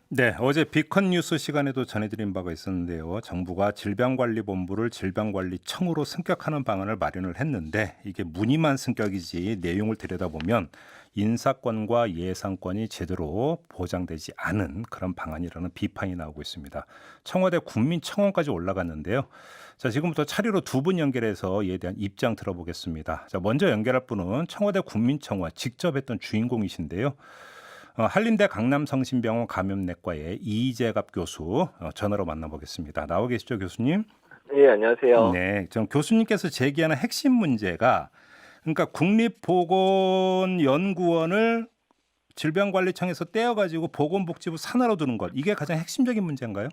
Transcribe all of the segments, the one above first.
네, 어제 비컨 뉴스 시간에도 전해드린 바가 있었는데요. 정부가 질병관리본부를 질병관리청으로 승격하는 방안을 마련을 했는데 이게 무늬만 승격이지 내용을 들여다보면 인사권과 예산권이 제대로 보장되지 않은 그런 방안이라는 비판이 나오고 있습니다. 청와대 국민청원까지 올라갔는데요. 자, 지금부터 차례로 두 분 연결해서 이에 대한 입장 들어보겠습니다. 자, 먼저 연결할 분은 청와대 국민청원 직접 했던 주인공이신데요. 한림대 강남성심병원 감염내과의 이재갑 교수 연으로 만나보겠습니다. 나오 계시죠, 교수님? 예, 안녕하세요. 네, 전 교수님께서 제기하는 핵심 문제가 그러니까 국립보건연구원을 질병관리청에서 떼어가지고 보건복지부 산하로 두는 것 이게 가장 핵심적인 문제인가요?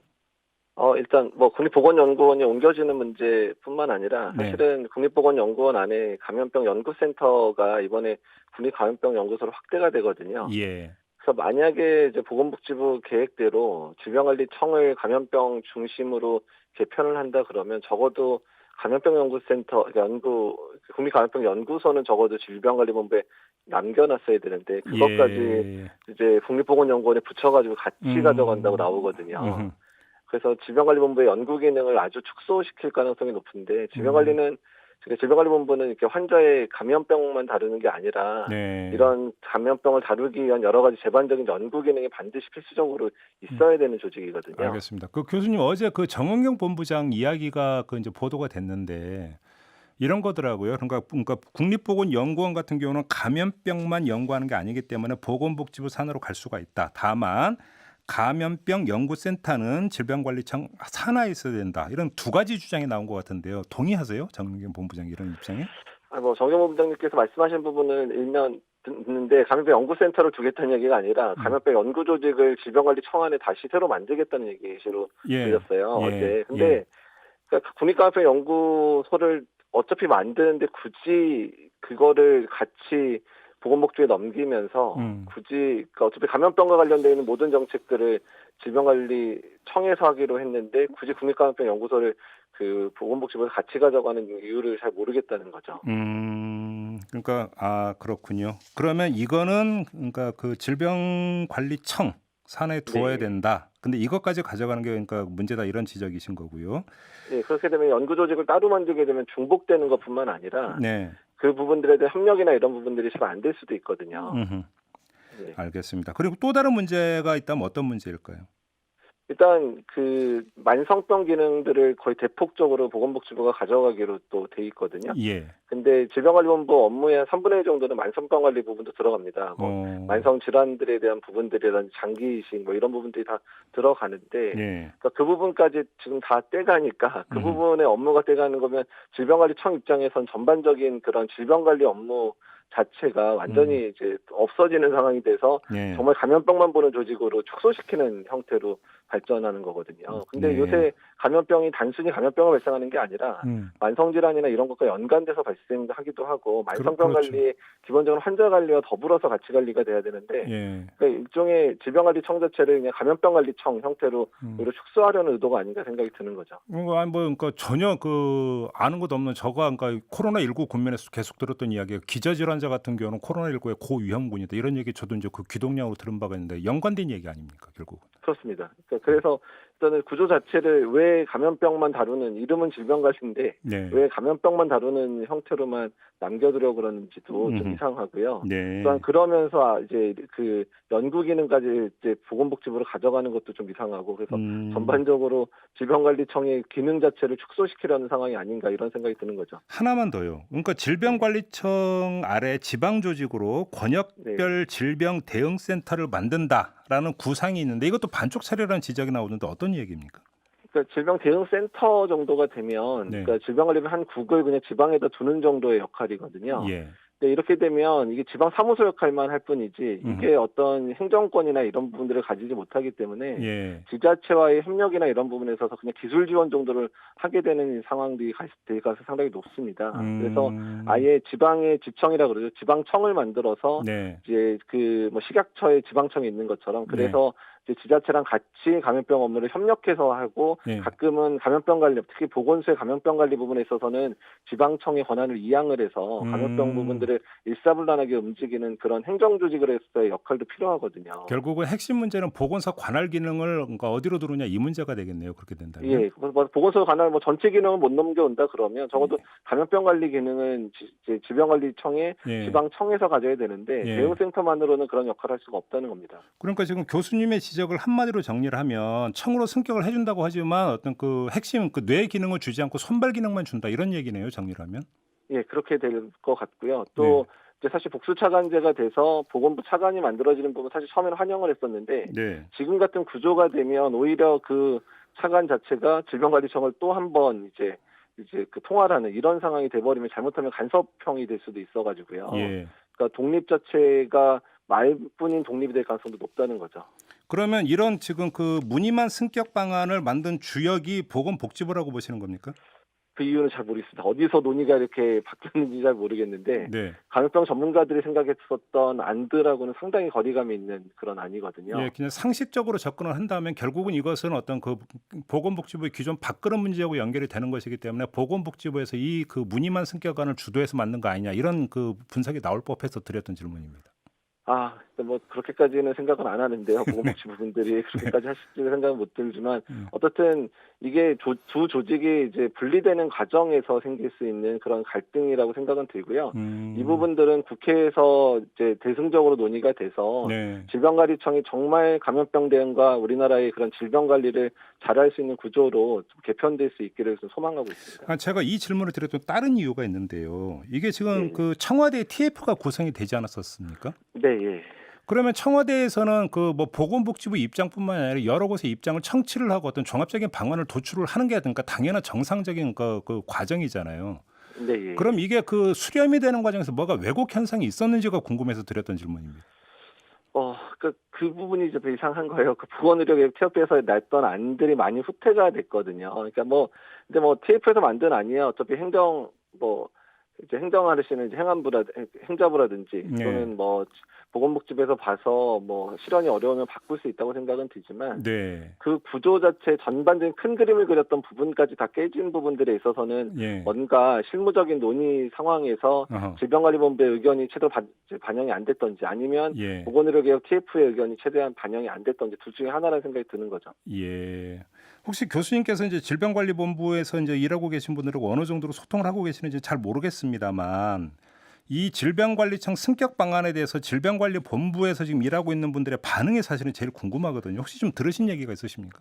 일단 국립보건연구원이 옮겨지는 문제뿐만 아니라 네, 사실은 국립보건연구원 안에 감염병 연구센터가 이번에 국립감염병연구소로 확대가 되거든요. 예, 그래서 만약에 이제 보건복지부 계획대로 질병관리청을 감염병 중심으로 개편을 한다 그러면 적어도 감염병 연구센터 국립감염병 연구소는 적어도 질병관리본부에 남겨놨어야 되는데 그것까지 예, 이제 국립보건연구원에 붙여가지고 같이 가져간다고 음, 나오거든요. 그래서 질병관리본부의 연구 기능을 아주 축소시킬 가능성이 높은데 음, 질병관리본부는 이렇게 환자의 감염병만 다루는 게 아니라 네. 이런 감염병을 다루기 위한 여러 가지 제반적인 연구 기능이 반드시 필수적으로 음. 있어야 되는 조직이거든요. 알겠습니다. 그 교수님 어제 그 정은경 본부장 이야기가 그 이제 보도가 됐는데 이런 거더라고요. 그러니까 국립보건연구원 같은 경우는 감염병만 연구하는 게 아니기 때문에 보건복지부 산으로 갈 수가 있다. 다만 감염병 연구센터는 질병관리청 산하에 있어야 된다. 이런 두 가지 주장이 나온 것 같은데요. 동의하세요? 정은경 본부장 이런 입장에? 정경호 부장님께서 말씀하신 부분은 일면 듣는데 감염병 연구센터를 두겠다는 얘기가 아니라 음. 감염병 연구 조직을 질병관리청 안에 다시 새로 만들겠다는 얘기로 예. 들렸어요, 예. 어제. 예. 근데 그러니까 국립감염병연구소를 어차피 만드는데 굳이 그거를 같이 보건복지부에 넘기면서 음. 그러니까 어차피 감염병과 관련되어 있는 모든 정책들을 질병관리청에서 하기로 했는데 굳이 국립감염병연구소를 그 보건복지부에서 같이 가져가는 이유를 잘 모르겠다는 거죠. 그러니까 그렇군요. 그러면 이거는 그러니까 그 질병관리청 산에 두어야 네. 된다. 근데 이것까지 가져가는 게 그러니까 문제다 이런 지적이신 거고요. 네, 그렇게 되면 연구 조직을 따로 만들게 되면 중복되는 것뿐만 아니라 네. 그 부분들에 대한 협력이나 이런 부분들이 잘 안 될 수도 있거든요. 음흠. 네. 알겠습니다. 그리고 또 다른 문제가 있다면 어떤 문제일까요? 일단 그 만성병 기능들을 거의 대폭적으로 보건복지부가 가져가기로 또 돼 있거든요. 예. 근데 질병관리본부 업무의 한 3분의 1 정도는 만성병 관리 부분도 들어갑니다. 어. 만성 질환들에 대한 부분들이라든지 장기 이식 이런 부분들이 다 들어가는데 네. 그러니까 그 부분까지 지금 다 떼가니까 그 음흠. 부분의 업무가 떼가는 거면 질병관리청 입장에선 전반적인 그런 질병관리 업무 자체가 음. 완전히 이제 없어지는 상황이 돼서 네. 정말 감염병만 보는 조직으로 축소시키는 형태로 발전하는 거거든요. 근데 네. 요새 감염병이 단순히 감염병을 발생하는 게 아니라 음. 만성질환이나 이런 것과 연관돼서 발생하기도 하고 만성병 그렇죠. 관리 기본적으로 환자 관리와 더불어서 같이 관리가 돼야 되는데 예. 그러니까 일종의 질병관리청 자체를 그냥 감염병관리청 형태로 음. 오히려 축소하려는 의도가 아닌가 생각이 드는 거죠. 그러니까 전혀 그 아는 것도 없는 저가 그러니까 코로나19 국면에서 계속 들었던 이야기가 기저질환자 같은 경우는 코로나19의 고위험군이다. 이런 얘기 저도 이제 그 귀동량으로 들은 바가 있는데 연관된 얘기 아닙니까, 결국은? 그렇습니다. 그래서 일단은 구조 자체를 왜 감염병만 다루는 이름은 질병관리인데 네. 왜 감염병만 다루는 형태로만 남겨두려고 그러는지도 좀 음흠. 이상하고요. 또한 네. 그러면서 이제 그 연구 기능까지 이제 보건복지부로 가져가는 것도 좀 이상하고 그래서 음. 전반적으로 질병관리청의 기능 자체를 축소시키려는 상황이 아닌가 이런 생각이 드는 거죠. 하나만 더요. 그러니까 네. 질병관리청 아래 지방 조직으로 네. 권역별 질병 대응 센터를 만든다라는 구상이 있는데 이것도 반쪽 차려라는 지적이 나오는데 어떤 얘기입니까? 그러니까 질병 대응 센터 정도가 되면 네. 그러니까 질병관리를 한 국을 그냥 지방에다 두는 정도의 역할이거든요. 예. 근데 이렇게 되면 이게 지방 사무소 역할만 할 뿐이지 음흠. 이게 어떤 행정권이나 이런 부분들을 가지지 못하기 때문에 예. 지자체와의 협력이나 이런 부분에 있어서 그냥 기술 지원 정도를 하게 되는 상황들이 가서 상당히 높습니다. 그래서 음. 아예 지방의 지청이라 그러죠. 지방청을 만들어서 네. 이제 그 식약처의 지방청이 있는 것처럼 네. 그래서 이제 지자체랑 같이 감염병 업무를 협력해서 하고 예. 가끔은 감염병 관리, 특히 보건소의 감염병 관리 부분에 있어서는 지방청의 권한을 이양을 해서 감염병 부분들을 일사불란하게 움직이는 그런 행정 조직으로서의 역할도 필요하거든요. 결국은 핵심 문제는 보건소 관할 기능을 그러니까 어디로 두느냐 이 문제가 되겠네요. 그렇게 된다면. 예, 뭐 보건소 관할 뭐 전체 기능은 못 넘겨온다 그러면 적어도 감염병 관리 기능은 질병관리청의 예. 지방청에서 가져야 되는데 예. 대응센터만으로는 그런 역할을 할 수가 없다는 겁니다. 그러니까 지금 교수님의 지적을 한마디로 정리를 하면 청으로 승격을 해준다고 하지만 어떤 그 핵심 그 뇌 기능을 주지 않고 손발 기능만 준다 이런 얘기네요. 정리를 하면. 예, 그렇게 될 것 같고요. 또 이제 사실 복수 차관제가 돼서 보건부 차관이 만들어지는 부분 사실 처음에는 환영을 했었는데 네. 지금 같은 구조가 되면 오히려 그 차관 자체가 질병관리청을 또 한 번 이제 그 통할하는 이런 상황이 돼버리면 잘못하면 간섭형이 될 수도 있어가지고요. 예. 그러니까 독립 자체가 말뿐인 독립이 될 가능성도 높다는 거죠. 그러면 이런 지금 그 무늬만 승격 방안을 만든 주역이 보건복지부라고 보시는 겁니까? 그 이유는 잘 모르겠습니다. 어디서 논의가 이렇게 바뀌었는지 잘 모르겠는데 네. 감염병 전문가들이 생각했었던 안들하고는 상당히 거리감이 있는 그런 안이거든요. 예, 그냥 상식적으로 접근을 한다면 결국은 이것은 어떤 그 보건복지부의 기존 밥그릇 문제하고 연결이 되는 것이기 때문에 보건복지부에서 이 그 무늬만 승격안을 주도해서 만든 거 아니냐 이런 그 분석이 나올 법해서 드렸던 질문입니다. 뭐 그렇게까지는 생각은 안 하는데요. 보건복지부 분들이 그렇게까지 하실 줄 생각은 못 들지만 어떻든 이게 두 조직이 이제 분리되는 과정에서 생길 수 있는 그런 갈등이라고 생각은 들고요. 이 부분들은 국회에서 이제 대승적으로 논의가 돼서 네. 질병관리청이 정말 감염병 대응과 우리나라의 그런 질병 관리를 잘할 수 있는 구조로 좀 개편될 수 있기를 좀 소망하고 있습니다. 제가 이 질문을 드렸던 다른 이유가 있는데요. 이게 지금 네. 그 청와대 TF가 구성이 되지 않았었습니까? 네, 예. 그러면 청와대에서는 그 뭐 보건복지부 입장뿐만 아니라 여러 곳의 입장을 청취를 하고 어떤 종합적인 방안을 도출을 하는 게 그러니까 당연한 정상적인 그 과정이잖아요. 네, 예. 그럼 이게 그 수렴이 되는 과정에서 뭐가 왜곡 현상이 있었는지가 궁금해서 드렸던 질문입니다. 그 부분이 좀 이상한 거예요. 그 보건의료개혁 TF에서 냈던 안들이 많이 후퇴가 됐거든요. 그러니까 근데 TF에서 만든 안이야 어차피 이제 행정하시는 이제 행자부라든지 네. 또는 보건복지부에서 봐서 실현이 어려우면 바꿀 수 있다고 생각은 들지만 네. 그 구조 자체 전반적인 큰 그림을 그렸던 부분까지 다 깨진 부분들에 있어서는 예. 뭔가 실무적인 논의 상황에서 어허. 질병관리본부의 의견이 제대로 반영이 안 됐던지 아니면 예. 보건의료개혁 TF의 의견이 최대한 반영이 안 됐던지 둘 중에 하나라는 생각이 드는 거죠. 예. 혹시 교수님께서 이제 질병관리본부에서 이제 일하고 계신 분들하고 어느 정도로 소통을 하고 계시는지 잘 모르겠습니다만 이 질병관리청 승격 방안에 대해서 질병관리본부에서 지금 일하고 있는 분들의 반응이 사실은 제일 궁금하거든요. 혹시 좀 들으신 얘기가 있으십니까?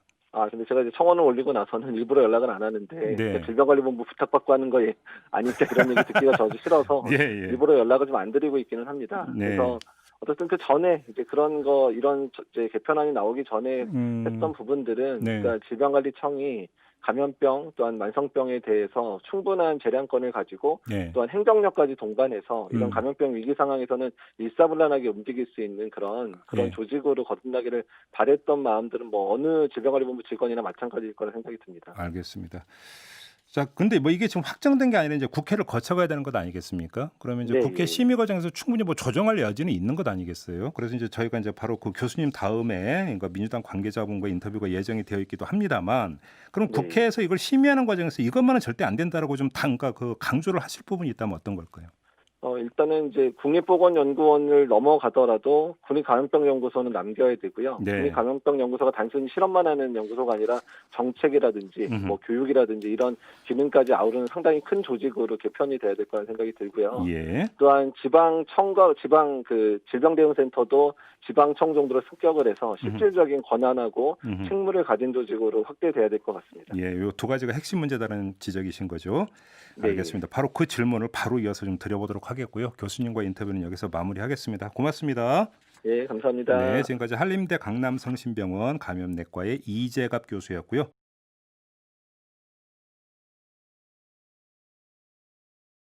근데 제가 이제 청원을 올리고 나서는 일부러 연락을 안 하는데 네. 그러니까 질병관리본부 부탁받고 하는 거에 아니까 이런 얘기 듣기가 저도 싫어서 예. 일부러 연락을 좀 안 드리고 있기는 합니다. 네. 그래서 어쨌든 그 전에 이제 이런 이제 개편안이 나오기 전에 했던 부분들은 네. 그러니까 질병관리청이 감염병 또한 만성병에 대해서 충분한 재량권을 가지고 네. 또한 행정력까지 동반해서 이런 음. 감염병 위기 상황에서는 일사불란하게 움직일 수 있는 그런 네. 조직으로 거듭나기를 바랬던 마음들은 어느 질병관리본부 직원이나 마찬가지일 거라 생각이 듭니다. 알겠습니다. 자, 근데 이게 지금 확정된 게 아니라 이제 국회를 거쳐가야 되는 것 아니겠습니까? 그러면 이제 네, 국회 예. 심의 과정에서 충분히 조정할 여지는 있는 것 아니겠어요? 그래서 이제 저희가 이제 바로 그 교수님 다음에 그러니까 민주당 관계자분과 인터뷰가 예정이 되어 있기도 합니다만, 그럼 네. 국회에서 이걸 심의하는 과정에서 이것만은 절대 안 된다라고 좀 그러니까 그 강조를 하실 부분이 있다면 어떤 걸까요? 일단은 이제 국립보건연구원을 넘어가더라도 국립감염병연구소는 남겨야 되고요. 네. 국립감염병연구소가 단순히 실험만 하는 연구소가 아니라 정책이라든지 교육이라든지 이런 기능까지 아우르는 상당히 큰 조직으로 개편이 돼야 될 거라는 생각이 들고요. 예. 또한 지방청과 질병대응센터도 지방청 정도로 승격을 해서 실질적인 권한하고 책무를 가진 조직으로 확대돼야 될 것 같습니다. 예, 요 두 가지가 핵심 문제다는 지적이신 거죠. 네. 알겠습니다. 바로 그 질문을 바로 이어서 좀 드려보도록 하겠고요. 교수님과 인터뷰는 여기서 마무리하겠습니다. 고맙습니다. 예, 감사합니다. 네, 지금까지 한림대 강남성심병원 감염내과의 이재갑 교수였고요.